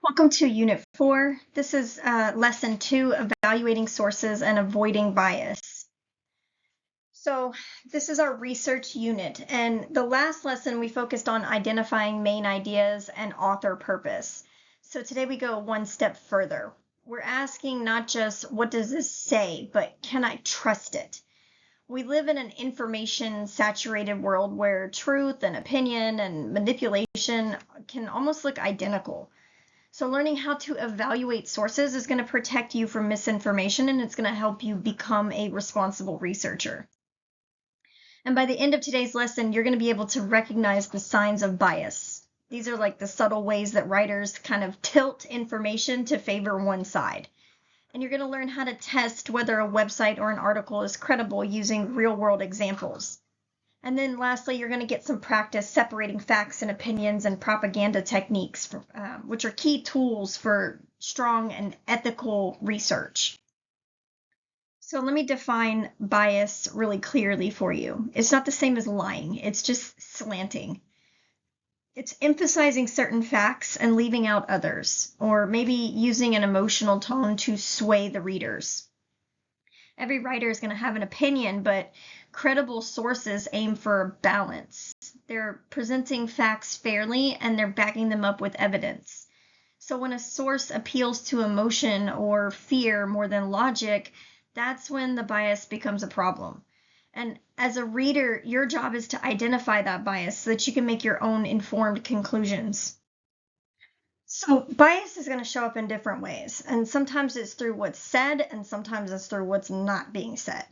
Welcome to Unit 4. This is Lesson 2, Evaluating Sources and Avoiding Bias. So this is our research unit, and the last lesson we focused on identifying main ideas and author purpose. So today we go one step further. We're asking not just what does this say, but can I trust it? We live in an information-saturated world where truth and opinion and manipulation can almost look identical. So learning how to evaluate sources is going to protect you from misinformation, and it's going to help you become a responsible researcher. And by the end of today's lesson, you're going to be able to recognize the signs of bias. These are like the subtle ways that writers kind of tilt information to favor one side. And you're going to learn how to test whether a website or an article is credible using real-world examples. And then lastly, you're going to get some practice separating facts and opinions and propaganda techniques, which are key tools for strong and ethical research. So let me define bias really clearly for you. It's not the same as lying. It's just slanting. It's emphasizing certain facts and leaving out others, or maybe using an emotional tone to sway the readers. Every writer is going to have an opinion, but credible sources aim for balance. They're presenting facts fairly and they're backing them up with evidence. So when a source appeals to emotion or fear more than logic, that's when the bias becomes a problem. And as a reader, your job is to identify that bias so that you can make your own informed conclusions. So bias is going to show up in different ways, and sometimes it's through what's said and sometimes it's through what's not being said.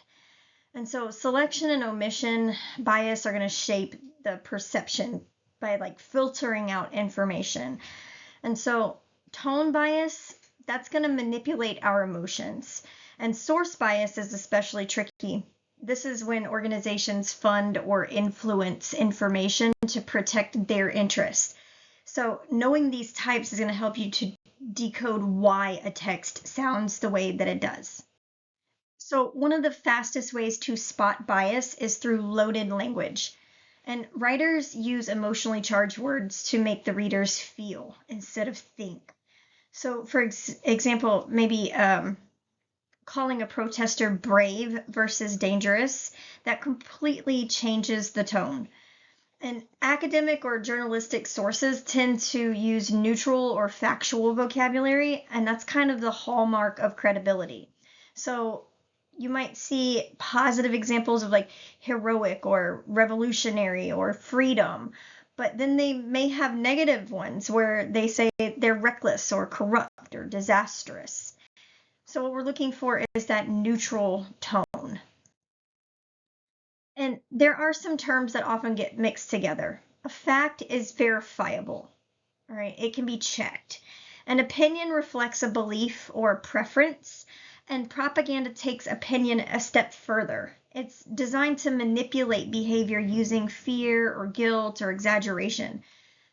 And so selection and omission bias are going to shape the perception by like filtering out information. And so tone bias, that's going to manipulate our emotions. And source bias is especially tricky. This is when organizations fund or influence information to protect their interests. So knowing these types is going to help you to decode why a text sounds the way that it does. So one of the fastest ways to spot bias is through loaded language. And writers use emotionally charged words to make the readers feel instead of think. So for example, maybe calling a protester brave versus dangerous, that completely changes the tone. And academic or journalistic sources tend to use neutral or factual vocabulary, and that's kind of the hallmark of credibility. So you might see positive examples of like heroic or revolutionary or freedom, but then they may have negative ones where they say they're reckless or corrupt or disastrous. So what we're looking for is that neutral tone. And there are some terms that often get mixed together. A fact is verifiable, all right? It can be checked. An opinion reflects a belief or a preference, and propaganda takes opinion a step further. It's designed to manipulate behavior using fear or guilt or exaggeration.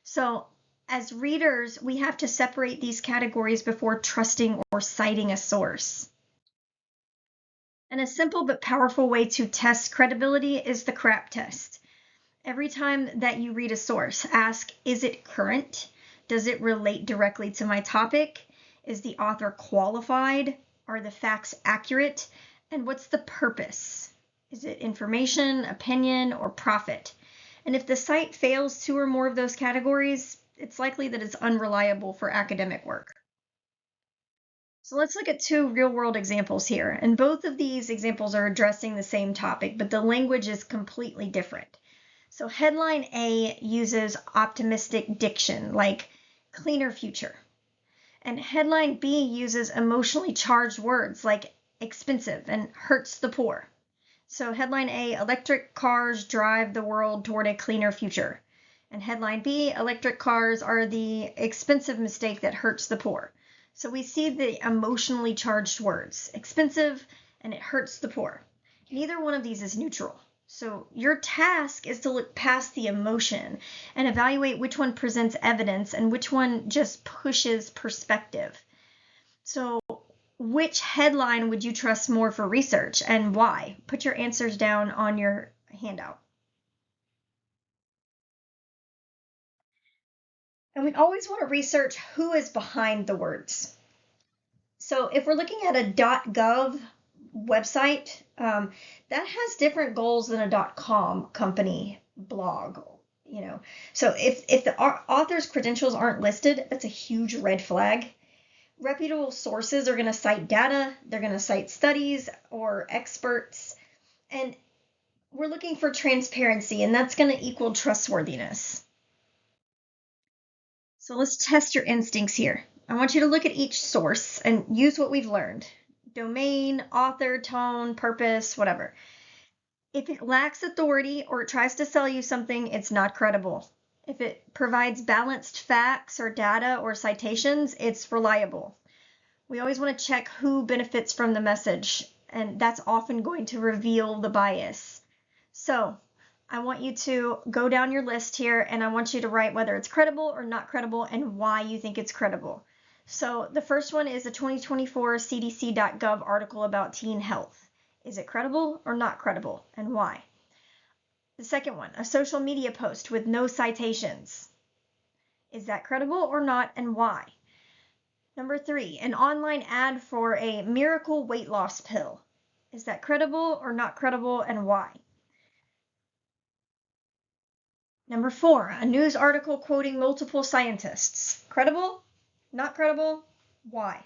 So as readers, we have to separate these categories before trusting or citing a source. And a simple but powerful way to test credibility is the CRAP test. Every time that you read a source, ask, is it current? Does it relate directly to my topic? Is the author qualified? Are the facts accurate? And what's the purpose? Is it information, opinion, or profit? And if the site fails two or more of those categories, it's likely that it's unreliable for academic work. So let's look at two real-world examples here. And both of these examples are addressing the same topic, but the language is completely different. So headline A uses optimistic diction, like cleaner future. And headline B uses emotionally charged words, like expensive and hurts the poor. So headline A, electric cars drive the world toward a cleaner future. And headline B, electric cars are the expensive mistake that hurts the poor. So we see the emotionally charged words, expensive and it hurts the poor. Neither one of these is neutral. So your task is to look past the emotion and evaluate which one presents evidence and which one just pushes perspective. So which headline would you trust more for research and why? Put your answers down on your handout. And we always want to research who is behind the words. So if we're looking at a .gov website, that has different goals than a .com company blog. So if the author's credentials aren't listed, that's a huge red flag. Reputable sources are going to cite data, they're going to cite studies or experts, and we're looking for transparency, and that's going to equal trustworthiness. So let's test your instincts here. I want you to look at each source and use what we've learned. Domain, author, tone, purpose, whatever. If it lacks authority or it tries to sell you something, it's not credible. If it provides balanced facts or data or citations, it's reliable. We always want to check who benefits from the message, and that's often going to reveal the bias. So I want you to go down your list here, and I want you to write whether it's credible or not credible and why you think it's credible. So the first one is a 2024 CDC.gov article about teen health. Is it credible or not credible, and why? The second one, a social media post with no citations. Is that credible or not, and why? Number 3, an online ad for a miracle weight loss pill. Is that credible or not credible, and why? Number 4, a news article quoting multiple scientists. Credible? Not credible? Why?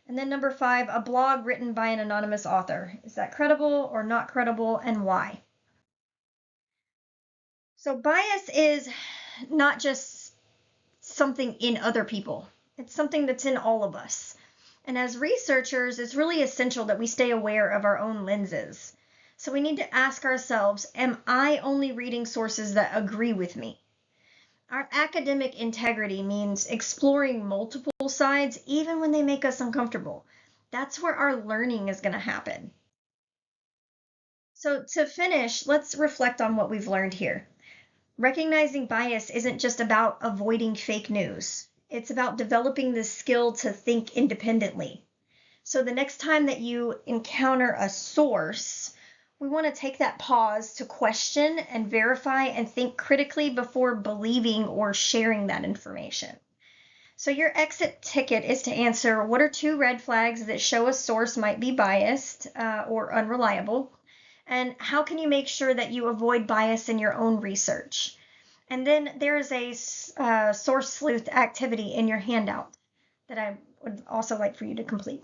And then number 5, a blog written by an anonymous author. Is that credible or not credible, and why? So bias is not just something in other people. It's something that's in all of us. And as researchers, it's really essential that we stay aware of our own lenses. So we need to ask ourselves, am I only reading sources that agree with me? Our academic integrity means exploring multiple sides even when they make us uncomfortable. That's where our learning is going to happen. So to finish, let's reflect on what we've learned here. Recognizing bias isn't just about avoiding fake news. It's about developing the skill to think independently. So the next time that you encounter a source, we want to take that pause to question and verify and think critically before believing or sharing that information. So your exit ticket is to answer, what are 2 red flags that show a source might be biased or unreliable? And how can you make sure that you avoid bias in your own research? And then there is a source sleuth activity in your handout that I would also like for you to complete.